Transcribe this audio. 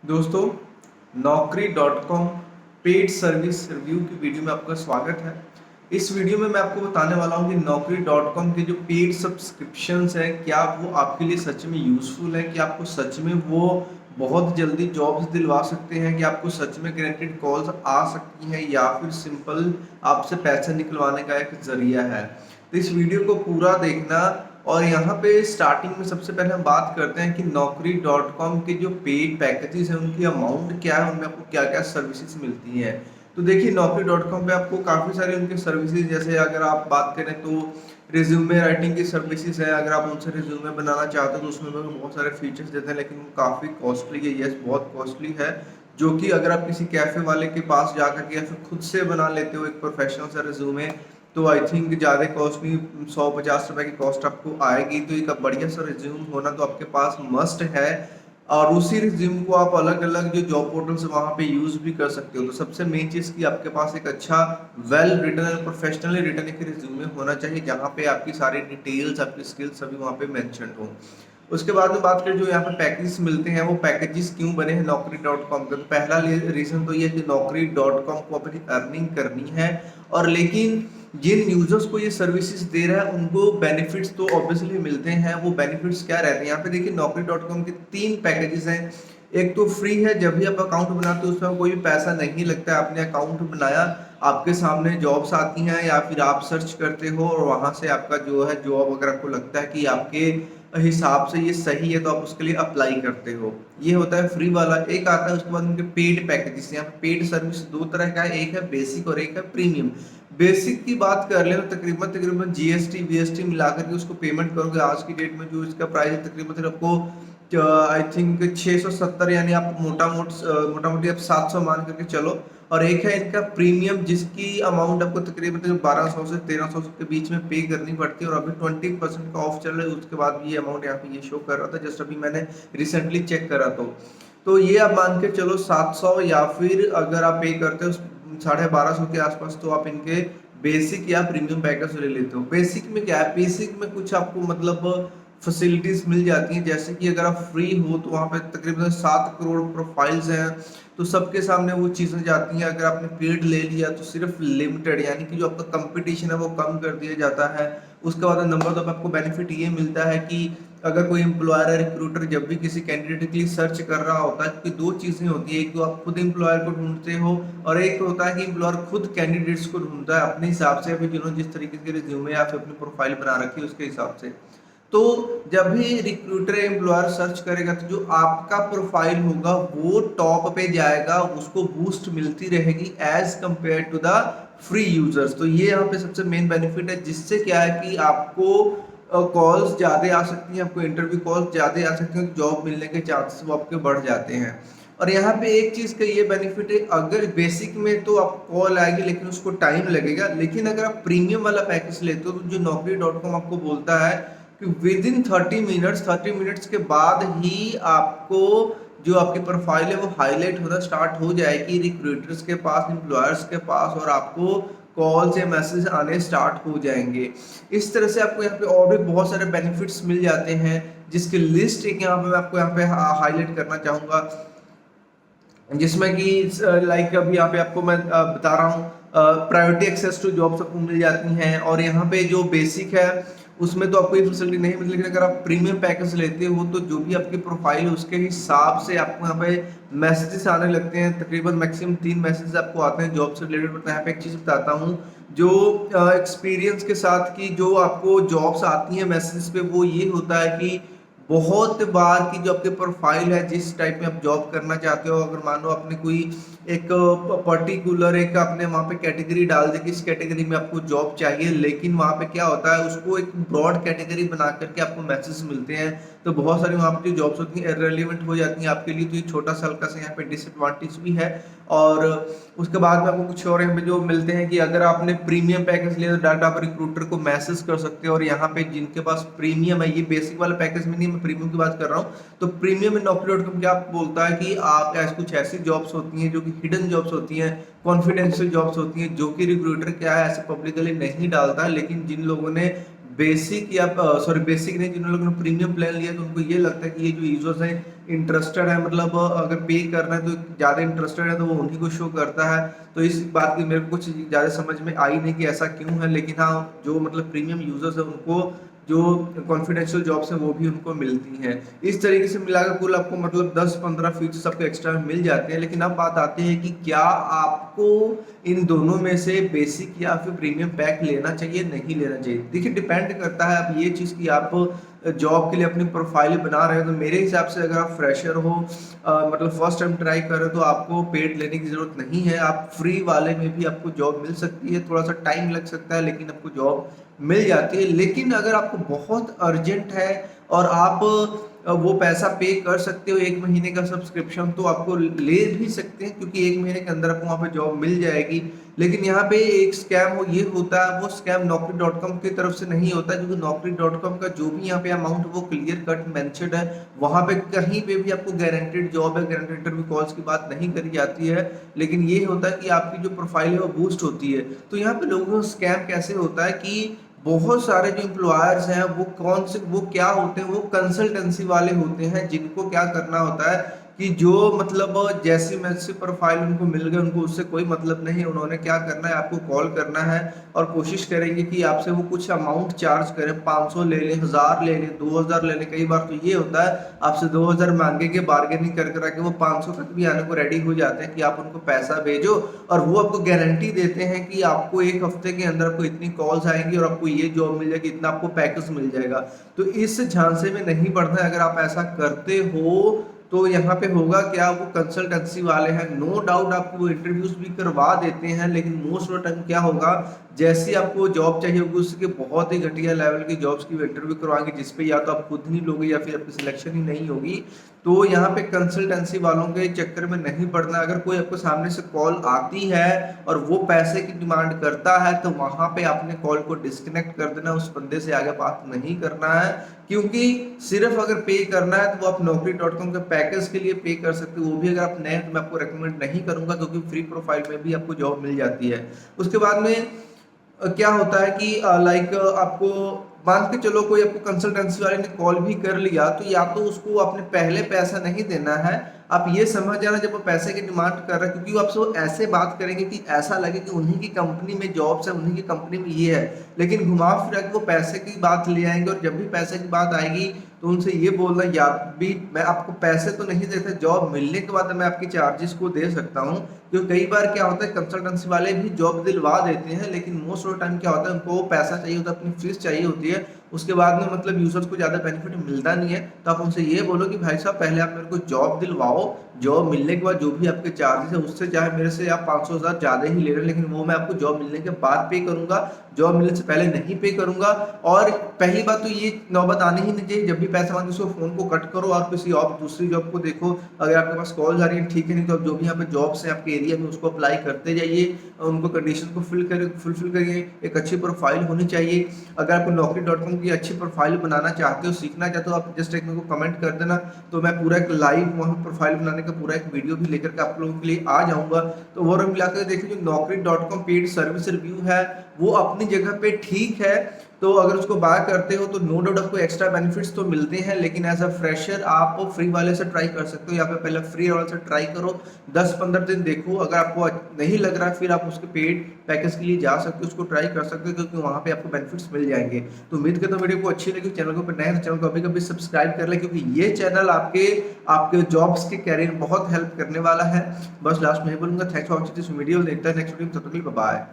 दोस्तों, नौकरी.com paid service review की video में आपका स्वागत है। इस वीडियो में मैं आपको बताने वाला हूँ कि नौकरी.com के जो पेड सब्सक्रिप्शंस हैं, क्या वो आपके लिए सच में यूज़फुल है? कि आपको सच में वो बहुत जल्दी जॉब्स दिलवा सकते हैं? कि आपको सच में गारंटीड कॉल्स आ सकती हैं, या फिर सिंपल आपसे पैसे निकलवाने का एक ज़रिया है? तो इस वीडियो को पूरा देखना। और यहाँ पे स्टार्टिंग में सबसे पहले हम बात करते हैं कि नौकरी.com के जो पेड पैकेजेस हैं उनकी अमाउंट क्या है, उनमें आपको क्या क्या सर्विसेज मिलती हैं। तो देखिए, नौकरी.com पे आपको काफ़ी सारे उनके सर्विसेज, जैसे अगर आप बात करें तो रिज्यूमे राइटिंग की सर्विसेज है। अगर आप उनसे रिज्यूमे बनाना चाहते हो तो उसमें भी बहुत सारे फीचर्स देते हैं, लेकिन वो काफ़ी कॉस्टली है। यस, बहुत कॉस्टली है। जो कि अगर आप किसी कैफ़े वाले के पास जाकर के या फिर खुद से बना लेते हो एक प्रोफेशनल सा रिज्यूमे, तो आई थिंक ज़्यादा कॉस्ट नहीं, 150 रुपये की कॉस्ट आपको आएगी। तो एक बढ़िया सा रिज्यूम होना तो आपके पास मस्ट है। और उसी रिज्यूम को आप अलग अलग जो जॉब पोर्टल से वहाँ पे यूज़ भी कर सकते हो। तो सबसे मेन चीज़ कि आपके पास एक अच्छा वेल रिटन और प्रोफेशनली रिटन एक रिज्यूमे होना चाहिए, जहाँ पे आपकी सारी डिटेल्स, आपकी स्किल्स सभी वहाँ पे मैंशन हो। उसके बाद में बात करें जो यहाँ पे पैकेजेस मिलते हैं, वो पैकेजेस क्यों बने हैं नौकरी.com के, तो पहला रीज़न तो ये है कि नौकरी.com को अपनी अर्निंग करनी है। और लेकिन जिन यूजर्स को ये सर्विसेज दे रहा है उनको बेनिफिट्स तो ऑब्वियसली मिलते हैं। वो बेनिफिट्स क्या रहते हैं, यहाँ पे देखिए नौकरी.com के 3 पैकेजेस हैं। एक तो फ्री है, जब भी आप अकाउंट बनाते हो उसमें कोई भी पैसा नहीं लगता है। आपने अकाउंट बनाया, आपके सामने जॉब्स आती हैं, या फिर आप सर्च करते हो और वहां से आपका जो है जॉब अगर आपको लगता है कि आपके हिसाब से ये सही है तो आप उसके लिए अप्लाई करते हो। ये होता है फ्री वाला। एक आता है उसके बाद उनके पेड पैकेजेस। यहाँ पे पेड सर्विस दो तरह का है, एक है बेसिक और एक है प्रीमियम। बेसिक की बात कर ले तो तकरीबन तकरीबन जीएसटी वीएसटी मिलाकर के उसको पेमेंट करोगे, आज की डेट में जो इसका प्राइस है तकरीबन आपको आई थिंक 670, यानी आप मोटा मोटी आप 700 मान करके चलो। और एक है इनका प्रीमियम, जिसकी अमाउंट आपको तकरीबन 1200 से 1300 के बीच में पे करनी पड़ती है। और अभी 20% का ऑफ चल रहा है। उसके बाद भी ये अमाउंट यहाँ पे ये शो कर रहा था, जस्ट अभी मैंने रिसेंटली चेक करा। तो ये आप मान के चलो 700, या फिर अगर आप पे करते हो 1250 के आसपास, तो आप इनके बेसिक या प्रीमियम पैकेज ले लेते हो। बेसिक में क्या है, बेसिक में कुछ आपको मतलब फैसिलिटीज मिल जाती हैं, जैसे कि अगर आप फ्री हो तो वहाँ पे तकरीबन 7 करोड़ प्रोफाइल्स हैं, तो सबके सामने वो चीज़ें जाती हैं। अगर आपने पेड ले लिया तो सिर्फ लिमिटेड, यानी कि जो आपका कंपटीशन है वो कम कर दिया जाता है। उसके बाद नंबर दो, आपको बेनिफिट ये मिलता है कि अगर कोई एम्प्लॉयर है, रिक्रूटर जब भी किसी कैंडिडेट के लिए सर्च कर रहा होता है, क्योंकि दो चीज़ें होती है, एक तो आप खुद एम्प्लॉयर को ढूंढते हो, और एक तो होता है कि एम्प्लॉयर खुद कैंडिडेट्स को ढूंढता है अपने हिसाब से, अभी जिन्होंने जिस तरीके के रिज्यूमे या फिर अपनी प्रोफाइल बना रखी है उसके हिसाब से। तो जब भी रिक्रूटर एम्प्लॉयर सर्च करेगा तो जो आपका प्रोफाइल होगा वो टॉप पे जाएगा, उसको बूस्ट मिलती रहेगी as compared to the free users. तो ये यहाँ पे सबसे मेन बेनिफिट है, जिससे क्या है कि आपको कॉल्स ज़्यादा आ सकती हैं, आपको इंटरव्यू कॉल्स ज़्यादा आ सकती हैं, जॉब मिलने के चांसेस वो आपके बढ़ जाते हैं। और यहाँ पे एक चीज़ का ये बेनिफिट है, अगर बेसिक में तो आप कॉल आएगी लेकिन उसको टाइम लगेगा, लेकिन अगर आप प्रीमियम वाला पैकेज लेते हो तो जो नौकरी.com आपको बोलता है कि विद इन 30 मिनट्स के बाद ही आपको जो आपकी प्रोफाइल है वो हाईलाइट होना स्टार्ट हो जाएगी रिक्रूटर्स के पास, एम्प्लॉयर्स के पास, और आपको कॉल्स या मैसेज आने स्टार्ट हो जाएंगे। इस तरह से आपको यहाँ पे और भी बहुत सारे बेनिफिट्स मिल जाते हैं, जिसकी लिस्ट एक यहाँ पे मैं आपको यहाँ पे हाईलाइट करना चाहूँगा, जिसमें कि लाइक अभी यहाँ पे आपको मैं बता रहा हूँ, प्रायोरिटी एक्सेस टू जॉब्स आपको मिल जाती हैं। और यहाँ पे जो बेसिक है उसमें तो आपको ये फैसिलिटी नहीं मिलती, लेकिन अगर आप प्रीमियम पैकेज लेते हो तो जो भी आपकी प्रोफाइल है उसके हिसाब से आपको यहाँ पे मैसेजेस आने लगते हैं। तकरीबन मैक्सिमम 3 मैसेज आपको आते हैं जॉब से रिलेटेड। बट यहाँ पे एक चीज़ बताता हूँ, जो एक्सपीरियंस के साथ की जो आपको जॉब्स आती हैं मैसेज पे, वो ये होता है कि बहुत बार की जो आपके प्रोफाइल है, जिस टाइप में आप जॉब करना चाहते हो, अगर मान लो आपने कोई एक पर्टिकुलर एक आपने वहाँ पे कैटेगरी डाल दी कि इस कैटेगरी में आपको जॉब चाहिए, लेकिन वहाँ पे क्या होता है, उसको एक ब्रॉड कैटेगरी बना करके आपको मैसेज मिलते हैं। तो बहुत सारी वहाँ पे जो जॉब्स होती हैं इररिलेवेंट हो जाती हैं आपके लिए। तो ये छोटा सा हल्का सा यहाँ पे डिसएडवांटेज भी है। और उसके बाद में आपको कुछ और यहाँ पे जो मिलते हैं कि अगर आपने प्रीमियम पैकेज लिया तो डाटा आप रिक्रूटर को मैसेज कर सकते हो। और यहाँ पे जिनके पास प्रीमियम है, ये बेसिक वाला पैकेज में नहीं, मैं प्रीमियम की बात कर रहा हूँ, तो प्रीमियम में नौकरी.com क्या बोलता है कि आप कुछ ऐसी जॉब्स होती हैं जो कि हिडन जॉब्स होती हैं, कॉन्फिडेंशियल जॉब्स होती हैं, जो कि रिक्रूटर क्या है ऐसे पब्लिकली नहीं डालता है, लेकिन जिन लोगों ने बेसिक या बेसिक नहीं, जिन लोगों ने प्रीमियम प्लान लिया तो उनको ये लगता है कि ये जो यूजर्स हैं इंटरेस्टेड है, मतलब अगर पे करना है तो ज़्यादा इंटरेस्टेड है तो वो उन्हीं को शो करता है। तो इस बात की मेरे को कुछ ज़्यादा समझ में आई नहीं कि ऐसा क्यों है, लेकिन हाँ जो मतलब प्रीमियम यूजर्स है उनको जो कॉन्फिडेंशियल जॉब्स हैं वो भी उनको मिलती हैं। इस तरीके से मिलाकर कुल आपको मतलब 10-15 फीचर्स आपको एक्स्ट्रा मिल जाते हैं। लेकिन अब बात आती है कि क्या आपको इन दोनों में से बेसिक या फिर प्रीमियम पैक लेना चाहिए नहीं लेना चाहिए। देखिए डिपेंड करता है अब ये चीज़ कि आप जॉब के लिए अपनी प्रोफाइल बना रहे हो। तो मेरे हिसाब से अगर आप फ्रेशर हो, मतलब फर्स्ट टाइम ट्राई कर रहे हो, तो आपको पेड लेने की जरूरत नहीं है। आप फ्री वाले में भी आपको जॉब मिल सकती है, थोड़ा सा टाइम लग सकता है लेकिन आपको जॉब मिल जाती है। लेकिन अगर आपको बहुत अर्जेंट है और आप वो पैसा पे कर सकते हो 1 महीने का सब्सक्रिप्शन, तो आपको ले भी सकते हैं क्योंकि 1 महीने के अंदर आपको वहाँ पे जॉब मिल जाएगी। लेकिन यहाँ पे एक स्कैम हो ये होता है, वो स्कैम Naukri.com की तरफ से नहीं होता, क्योंकि Naukri.com का जो भी यहाँ पे अमाउंट वो क्लियर कट मेंशन्ड है। वहाँ पे कहीं पे भी आपको गारंटेड जॉब है, गारंटेड इंटरव्यू कॉल्स की बात नहीं करी जाती है। लेकिन ये होता है कि आपकी जो प्रोफाइल है वो बूस्ट होती है। तो यहाँ पे लोगों का स्कैम कैसे होता है कि बहुत सारे जो एम्प्लॉयर्स हैं वो क्या होते हैं, वो कंसल्टेंसी वाले होते हैं, जिनको क्या करना होता है कि जो मतलब जैसी मैसी प्रोफाइल उनको मिल गए, उनको उससे कोई मतलब नहीं है। उन्होंने क्या करना है, आपको कॉल करना है और कोशिश करेंगे कि आपसे वो कुछ अमाउंट चार्ज करें, 500 ले लें, 1000 ले लें, 2000 ले लें। कई बार तो ये होता है आपसे 2000 मांगे के बार्गेनिंग कर कर आके वो 500 तक भी आने को रेडी हो जाते हैं कि आप उनको पैसा भेजो, और वो आपको गारंटी देते हैं कि आपको 1 हफ्ते के अंदर आपको इतनी कॉल्स आएंगी और आपको ये जॉब मिल जाएगी, इतना आपको पैकेज मिल जाएगा। तो इस झांसे में नहीं पड़ना है। अगर आप ऐसा करते हो तो यहाँ पे होगा क्या, वो कंसल्टेंसी वाले हैं, नो डाउट आपको वो इंटरव्यूज भी करवा देते हैं, लेकिन मोस्ट ऑफ टाइम क्या होगा, जैसी आपको जॉब चाहिए होगी उसके बहुत ही घटिया लेवल की जॉब्स की इंटरव्यू करवाएंगे, जिसपे या तो आप खुद नहीं लोगे या फिर आपकी सिलेक्शन ही नहीं होगी। तो यहाँ पे कंसल्टेंसी वालों के चक्कर में नहीं पड़ना। अगर कोई आपको सामने से कॉल आती है और वो पैसे की डिमांड करता है, तो वहां पे आपने कॉल को डिस्कनेक्ट कर देना, उस बंदे से आगे बात नहीं करना है। क्योंकि सिर्फ अगर पे करना है तो वो आप Naukri.com के पैकेज के लिए पे कर सकते हो, वो भी अगर आप नए, तो मैं आपको रेकमेंड नहीं करूंगा, क्योंकि फ्री प्रोफाइल में भी आपको जॉब मिल जाती है। उसके बाद में क्या होता है कि लाइक आपको मान के चलो कोई आपको कंसल्टेंसी वाले ने कॉल भी कर लिया, तो या तो उसको आपने पहले पैसा नहीं देना है। आप ये समझ जाना जब वो पैसे की डिमांड कर रहे हैं, क्योंकि वो आपसे वो ऐसे बात करेंगे कि ऐसा लगे कि उन्हीं की कंपनी में जॉब्स है, उन्हीं की कंपनी में ये है, लेकिन घुमा फिरा के वो पैसे की बात ले आएंगे। और जब भी पैसे की बात आएगी तो उनसे ये बोलना, या भी मैं आपको पैसे तो नहीं देता, जॉब मिलने के बाद मैं आपकी चार्जेस को दे सकता हूँ। क्योंकि कई बार क्या होता है, कंसल्टेंसी वाले भी जॉब दिलवा देते हैं, लेकिन मोस्ट ऑफ टाइम क्या होता है, उनको पैसा चाहिए होता है, अपनी फीस चाहिए होती है, उसके बाद में मतलब यूजर्स को ज़्यादा बेनिफिट मिलता नहीं है। तो आप उनसे ये बोलो कि भाई साहब पहले आप मेरे को जॉब दिलवाओ, जॉब मिलने के बाद जो भी आपके चार्जेस है उससे चाहे मेरे से आप 500,000 ज़्यादा ही ले रहे हैं, लेकिन वो मैं आपको जॉब मिलने के बाद पे करूंगा, जॉब मिलने से पहले नहीं पे करूंगा। और पहली बात तो ये नौबत आनी ही नहीं चाहिए, जब भी पैसा मांगे उसको फोन को कट करो और किसी और दूसरी जॉब को देखो। अगर आपके पास कॉल आ रही है ठीक है, नहीं तो आप जो भी यहाँ पे जॉब्स हैं आपके एरिया में उसको अप्लाई करते जाइए, उनको कंडीशन को फुलफिल करिए। एक अच्छी प्रोफाइल होनी चाहिए। अगर आपको Naukri.com की अच्छी प्रोफाइल बनाना चाहते हो, सीखना चाहते हो, आप जस्ट एक मेरे को कमेंट कर देना, तो मैं पूरा एक लाइव वहाँ प्रोफाइल बनाने का पूरा एक वीडियो भी लेकर के आप लोगों के लिए आ जाऊंगा। तो वो मिलाकर देखिए जो Naukri.com पेड सर्विस रिव्यू है वो अपनी जगह पे ठीक है। तो अगर उसको बाय करते हो तो नो डाउट आपको एक्स्ट्रा बेनिफिट्स तो मिलते हैं, लेकिन एज अ फ्रेशर आप फ्री वाले से ट्राई कर सकते हो, या फिर पहले फ्री वाले से ट्राई करो, 10-15 दिन देखो। अगर आपको नहीं लग रहा फिर आप उसके पेड पैकेज के लिए जा सकते हो, उसको ट्राई कर सकते हो, क्योंकि वहाँ पे आपको बेनिफिट्स मिल जाएंगे। तो उम्मीद करता हूँ वीडियो को अच्छी लगी। चैनल को नए चैनल को अभी कभी सब्सक्राइब कर ले, क्योंकि ये चैनल आपके आपके जॉब्स के कैरियर बहुत हेल्प करने वाला है। बस लास्ट में बोलूंगा, thanks for watching this video. देखते हैं नेक्स्ट वीडियो में, तब तक के लिए बाय।